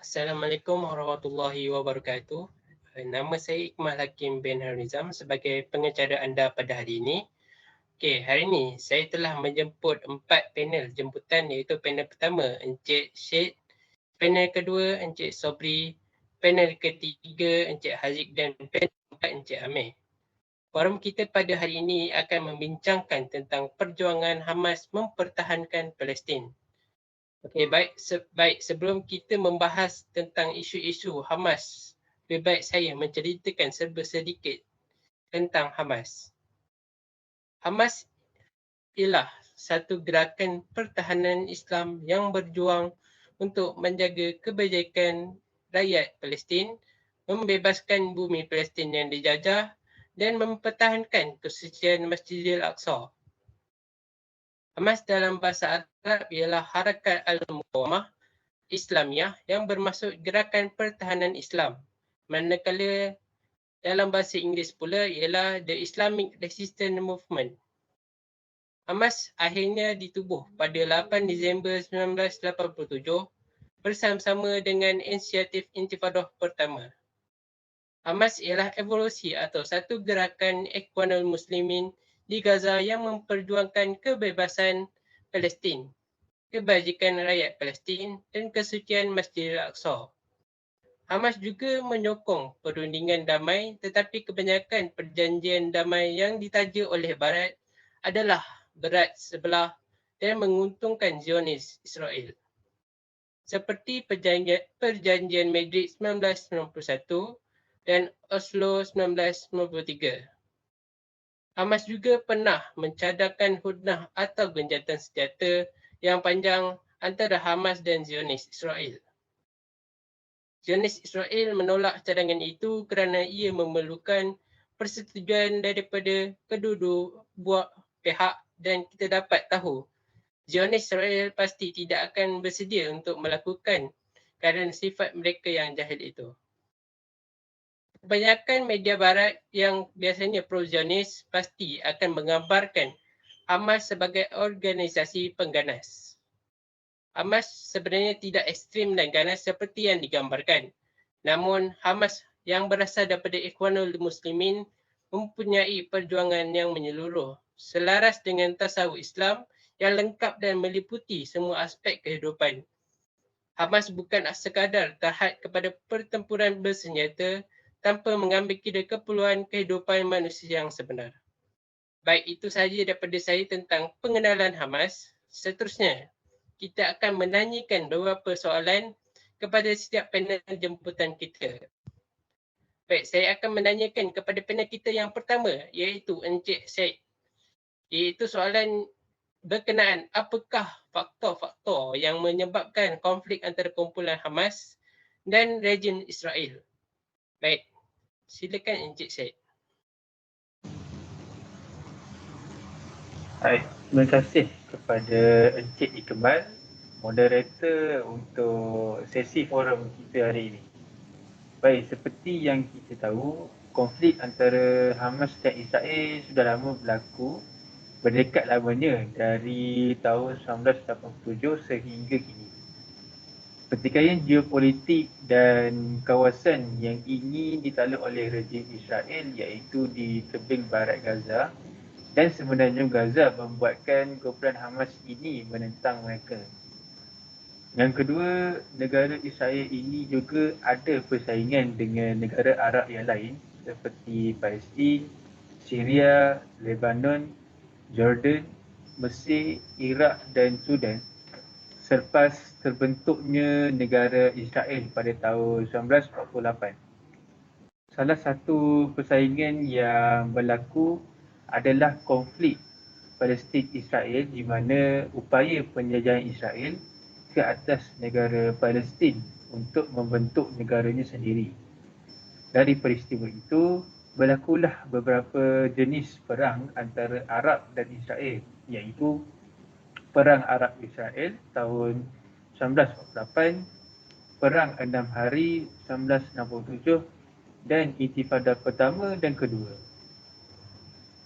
Assalamualaikum warahmatullahi wabarakatuh. Nama saya Iqmal Hakim bin Harizam sebagai pengacara anda pada hari ini. Okey, hari ini saya telah menjemput 4 panel jemputan iaitu panel pertama Encik Syed, panel kedua Encik Sobri, panel ketiga Encik Haziq dan panel keempat Encik Amir. Forum kita pada hari ini akan membincangkan tentang perjuangan Hamas mempertahankan Palestin. Okey, baik sebelum kita membahas tentang isu-isu Hamas, lebih baik saya menceritakan sedikit tentang Hamas. Hamas ialah satu gerakan pertahanan Islam yang berjuang untuk menjaga kebajikan rakyat Palestin, membebaskan bumi Palestin yang dijajah dan mempertahankan kesucian Masjidil Aqsa. Hamas dalam bahasa Arab ialah Harakat Al-Muqawamah Islamiyah yang bermaksud gerakan pertahanan Islam. Manakala dalam bahasa Inggeris pula ialah The Islamic Resistance Movement. Hamas akhirnya ditubuh pada 8 Disember 1987 bersama-sama dengan inisiatif Intifadah pertama. Hamas ialah evolusi atau satu gerakan Ikhwanul Muslimin di Gaza yang memperjuangkan kebebasan Palestin, kebajikan rakyat Palestin dan kesucian Masjidil Aqsa. Hamas juga menyokong perundingan damai tetapi kebanyakan perjanjian damai yang ditaja oleh Barat adalah berat sebelah dan menguntungkan Zionis Israel. Seperti perjanjian Madrid 1991 dan Oslo 1993. Hamas juga pernah mencadangkan hudnah atau gencatan senjata yang panjang antara Hamas dan Zionis Israel. Zionis Israel menolak cadangan itu kerana ia memerlukan persetujuan daripada kedua-dua pihak dan kita dapat tahu Zionis Israel pasti tidak akan bersedia untuk melakukan kerana sifat mereka yang jahil itu. Kebanyakan media barat yang biasanya pro-Zionis pasti akan menggambarkan Hamas sebagai organisasi pengganas. Hamas sebenarnya tidak ekstrim dan ganas seperti yang digambarkan. Namun Hamas yang berasal daripada Ikhwanul Muslimin mempunyai perjuangan yang menyeluruh selaras dengan tasawuf Islam yang lengkap dan meliputi semua aspek kehidupan. Hamas bukan sekadar terhad kepada pertempuran bersenjata tanpa mengambil kira keperluan kehidupan manusia yang sebenar. Baik, itu sahaja daripada saya tentang pengenalan Hamas. Seterusnya, kita akan menanyakan beberapa soalan kepada setiap panel jemputan kita. Baik, saya akan menanyakan kepada panel kita yang pertama iaitu Encik Syed. Iaitu soalan berkenaan apakah faktor-faktor yang menyebabkan konflik antara kumpulan Hamas dan rejim Israel. Baik, silakan Encik Syed. Baik, terima kasih kepada Encik Iqbal, moderator untuk sesi forum kita hari ini. Baik, seperti yang kita tahu, konflik antara Hamas dan Israel sudah lama berlaku, berdekat lamanya dari tahun 1987 sehingga kini. Pertikaian geopolitik dan kawasan yang ingin ditakluk oleh rejim Israel iaitu di tebing barat Gaza dan sebenarnya Gaza membuatkan kumpulan Hamas ini menentang mereka. Yang kedua, negara Israel ini juga ada persaingan dengan negara Arab yang lain seperti Palestin, Syria, Lebanon, Jordan, Mesir, Iraq dan Sudan selepas terbentuknya negara Israel pada tahun 1948. Salah satu persaingan yang berlaku adalah konflik Palestin-Israel di mana upaya penjajahan Israel ke atas negara Palestin untuk membentuk negaranya sendiri. Dari peristiwa itu, berlakulah beberapa jenis perang antara Arab dan Israel iaitu Perang Arab Israel tahun 1948, Perang 6 Hari 1967 dan Intifada pertama dan kedua.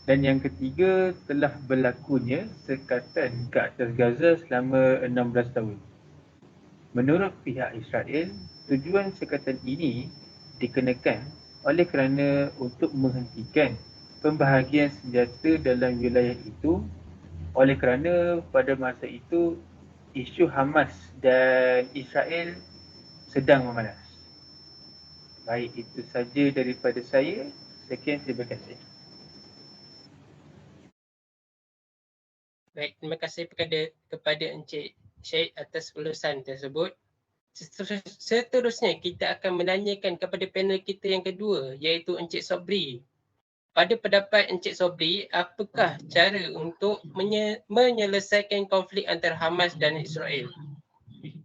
Dan yang ketiga, telah berlakunya sekatan ke atas Gaza selama 16 tahun. Menurut pihak Israel, tujuan sekatan ini dikenakan oleh kerana untuk menghentikan pembahagian senjata dalam wilayah itu, oleh kerana pada masa itu isu Hamas dan Israel sedang memanas. Baik, itu saja daripada saya. Sekian, terima kasih. Baik, terima kasih kepada Encik Syed atas ulasan tersebut. Seterusnya kita akan menanyakan kepada panel kita yang kedua, iaitu Encik Sobri. Pada pendapat Encik Sobri, apakah cara untuk menyelesaikan konflik antara Hamas dan Israel?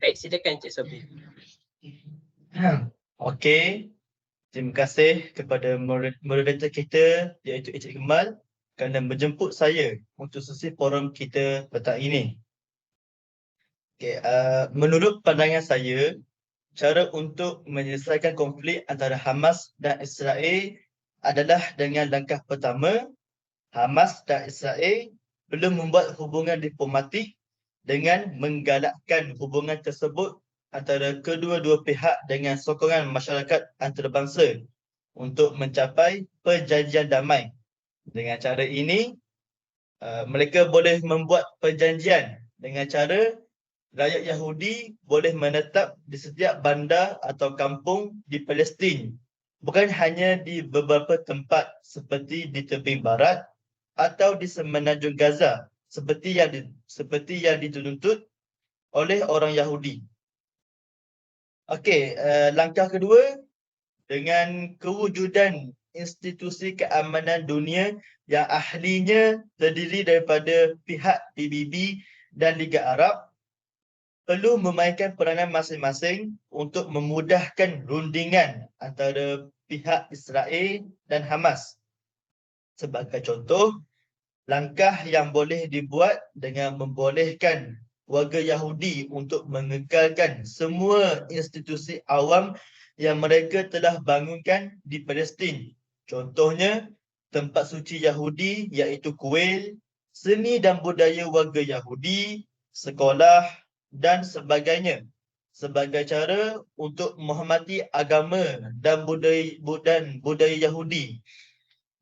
Baik, silakan Encik Sobri. Okey, terima kasih kepada moderator kita iaitu Encik Kemal kerana menjemput saya untuk sesi forum kita petang ini. Okay, menurut pandangan saya, cara untuk menyelesaikan konflik antara Hamas dan Israel adalah dengan langkah pertama, Hamas dan Israel perlu membuat hubungan diplomatik dengan menggalakkan hubungan tersebut antara kedua-dua pihak dengan sokongan masyarakat antarabangsa untuk mencapai perjanjian damai. Dengan cara ini, mereka boleh membuat perjanjian dengan cara rakyat Yahudi boleh menetap di setiap bandar atau kampung di Palestin, bukan hanya di beberapa tempat seperti di tepi barat atau di semenanjung Gaza seperti yang dituntut oleh orang Yahudi. Okey, langkah kedua, dengan kewujudan institusi keamanan dunia yang ahlinya terdiri daripada pihak PBB dan Liga Arab, perlu memainkan peranan masing-masing untuk memudahkan rundingan antara pihak Israel dan Hamas. Sebagai contoh, langkah yang boleh dibuat dengan membolehkan warga Yahudi untuk mengekalkan semua institusi awam yang mereka telah bangunkan di Palestin. Contohnya, tempat suci Yahudi iaitu kuil, seni dan budaya warga Yahudi, sekolah dan sebagainya, sebagai cara untuk menghormati agama dan budaya Yahudi,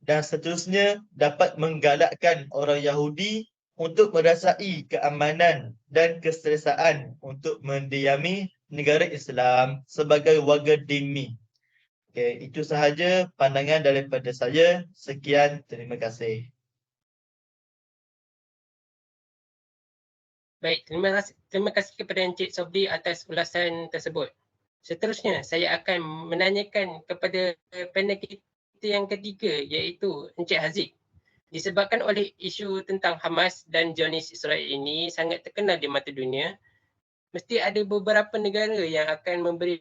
dan seterusnya dapat menggalakkan orang Yahudi untuk merasai keamanan dan keselesaan untuk mendiami negara Islam sebagai warga dhimmi. Okay, itu sahaja pandangan daripada saya. Sekian, terima kasih. Baik, terima kasih kepada Encik Sobri atas ulasan tersebut. Seterusnya, saya akan menanyakan kepada panel kita yang ketiga, iaitu Encik Haziq. Disebabkan oleh isu tentang Hamas dan Zionis Israel ini sangat terkenal di mata dunia, mesti ada beberapa negara yang akan memberi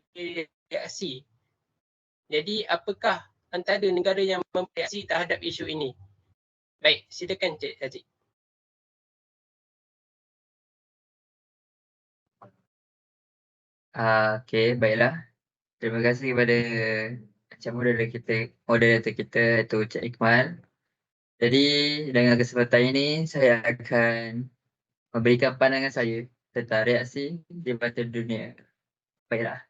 reaksi. Jadi, apakah antara negara yang memberi reaksi terhadap isu ini? Baik, silakan Encik Haziq. Okey, baiklah. Terima kasih kepada macam moderator kita iaitu Cik Iqmal. Jadi dengan kesempatan ini saya akan memberikan pandangan saya tentang reaksi di mata dunia. Baiklah.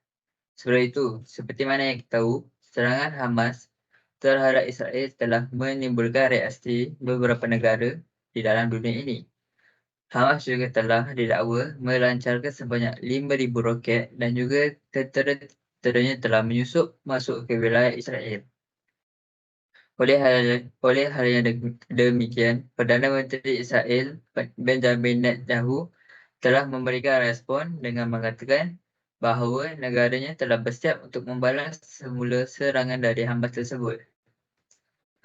Sebelum itu, seperti mana yang kita tahu, serangan Hamas terhadap Israel telah menimbulkan reaksi beberapa negara di dalam dunia ini. Hamas juga telah didakwa melancarkan sebanyak 5,000 roket dan juga tentera-tenteranya telah menyusup masuk ke wilayah Israel. Oleh hal yang demikian, Perdana Menteri Israel Benjamin Netanyahu telah memberikan respon dengan mengatakan bahawa negaranya telah bersiap untuk membalas semula serangan dari Hamas tersebut.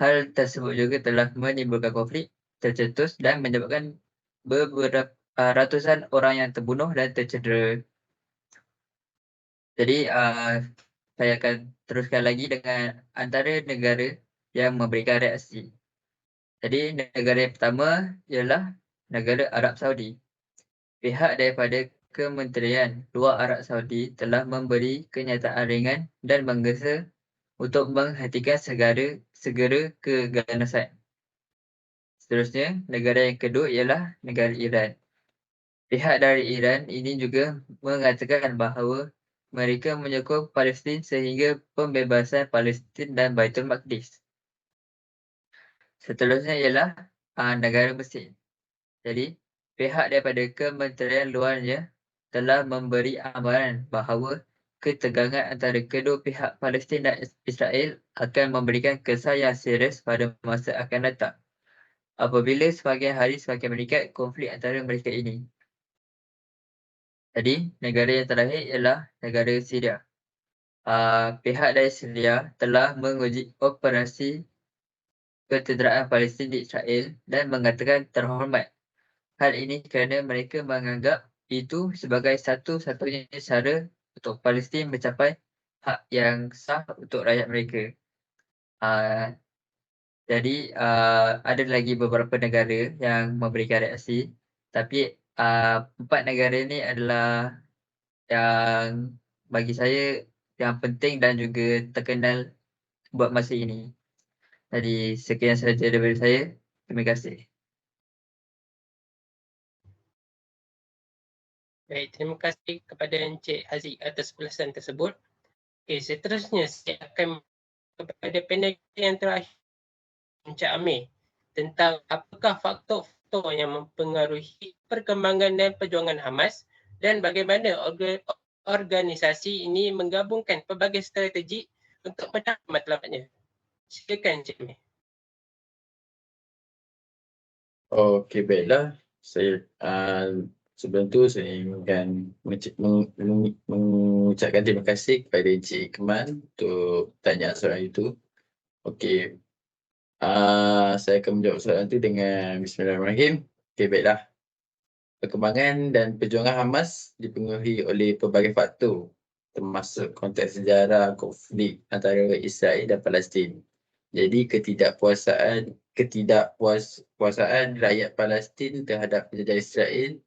Hal tersebut juga telah menimbulkan konflik tercetus dan menyebabkan beberapa ratusan orang yang terbunuh dan tercedera. Jadi saya akan teruskan lagi dengan antara negara yang memberikan reaksi. Jadi negara yang pertama ialah negara Arab Saudi. Pihak daripada Kementerian Luar Arab Saudi telah memberi kenyataan ringan dan menggesa untuk menghentikan segera keganasan. Seterusnya, negara yang kedua ialah negara Iran. Pihak dari Iran ini juga mengatakan bahawa mereka menyokong Palestin sehingga pembebasan Palestin dan Baitul Maqdis. Seterusnya ialah negara Mesir. Jadi, pihak daripada Kementerian Luarnya telah memberi amaran bahawa ketegangan antara kedua pihak Palestin dan Israel akan memberikan kesan yang serius pada masa akan datang apabila semakin hari semakin meningkat konflik antara mereka ini. Jadi, negara yang terakhir ialah negara Syria. Pihak dari Syria telah menguji operasi ketederaan Palestin di Israel dan mengatakan terhormat. Hal ini kerana mereka menganggap itu sebagai satu-satunya cara untuk Palestin mencapai hak yang sah untuk rakyat mereka. Jadi ada lagi beberapa negara yang memberikan reaksi, tapi 4 negara ini adalah yang bagi saya yang penting dan juga terkenal buat masa ini. Jadi sekian sahaja daripada saya. Terima kasih. Baik, terima kasih kepada Encik Haziq atas ulasan tersebut. Okey, seterusnya saya akan kepada panel yang terakhir, Encik Amir, tentang apakah faktor-faktor yang mempengaruhi perkembangan dan perjuangan Hamas dan bagaimana organisasi ini menggabungkan pelbagai strategi untuk mencapai matlamatnya. Silakan Encik Amir. Okey, baiklah. Saya sebelum tu saya ingin mengucapkan terima kasih kepada Encik Ikmal untuk tanya soalan itu. Okey. Saya akan menjawab soalan itu dengan Bismillahirrahmanirrahim. Okey, baiklah. Perkembangan dan perjuangan Hamas dipengaruhi oleh pelbagai faktor, termasuk konteks sejarah konflik antara Israel dan Palestin. Jadi ketidakpuasaan rakyat Palestin terhadap penjajah Israel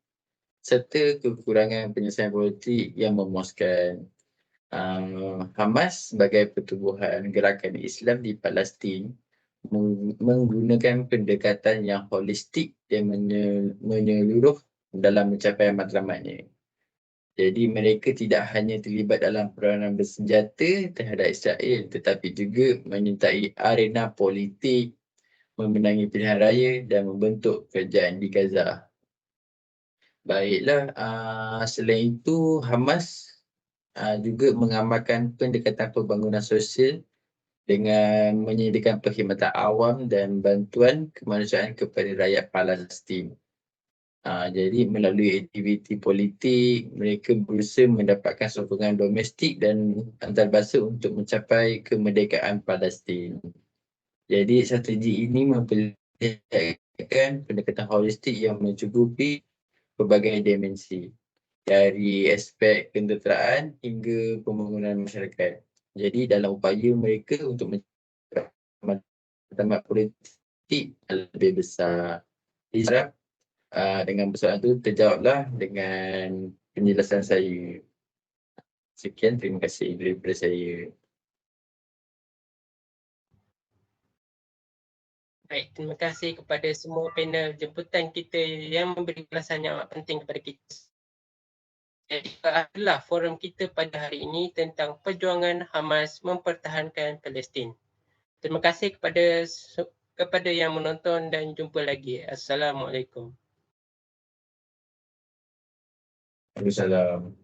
serta kekurangan penyelesaian politik yang memuaskan. Hamas sebagai pertubuhan gerakan Islam di Palestin menggunakan pendekatan yang holistik dan menyeluruh dalam mencapai matlamatnya. Jadi mereka tidak hanya terlibat dalam peranan bersenjata terhadap Israel tetapi juga menyertai arena politik, memenangi pilihan raya dan membentuk kerajaan di Gaza. Baiklah, selain itu Hamas juga mengamalkan pendekatan pembangunan sosial dengan menyediakan perkhidmatan awam dan bantuan kemanusiaan kepada rakyat Palestin. Jadi melalui aktiviti politik, mereka berusaha mendapatkan sokongan domestik dan antarabangsa untuk mencapai kemerdekaan Palestin. Jadi strategi ini memperlihatkan pendekatan holistik yang mencukupi pelbagai dimensi, dari aspek ketenteraan hingga pembangunan masyarakat. Jadi dalam upaya mereka untuk mencapai matlamat politik lebih besar. Jadi dengan persoalan itu terjawablah dengan penjelasan saya. Sekian, terima kasih daripada saya. Baik, terima kasih kepada semua panel jemputan kita yang memberi ulasan yang amat penting kepada kita. Jadi adalah forum kita pada hari ini tentang perjuangan Hamas mempertahankan Palestin. Terima kasih kepada yang menonton dan jumpa lagi. Assalamualaikum. Waalaikumsalam.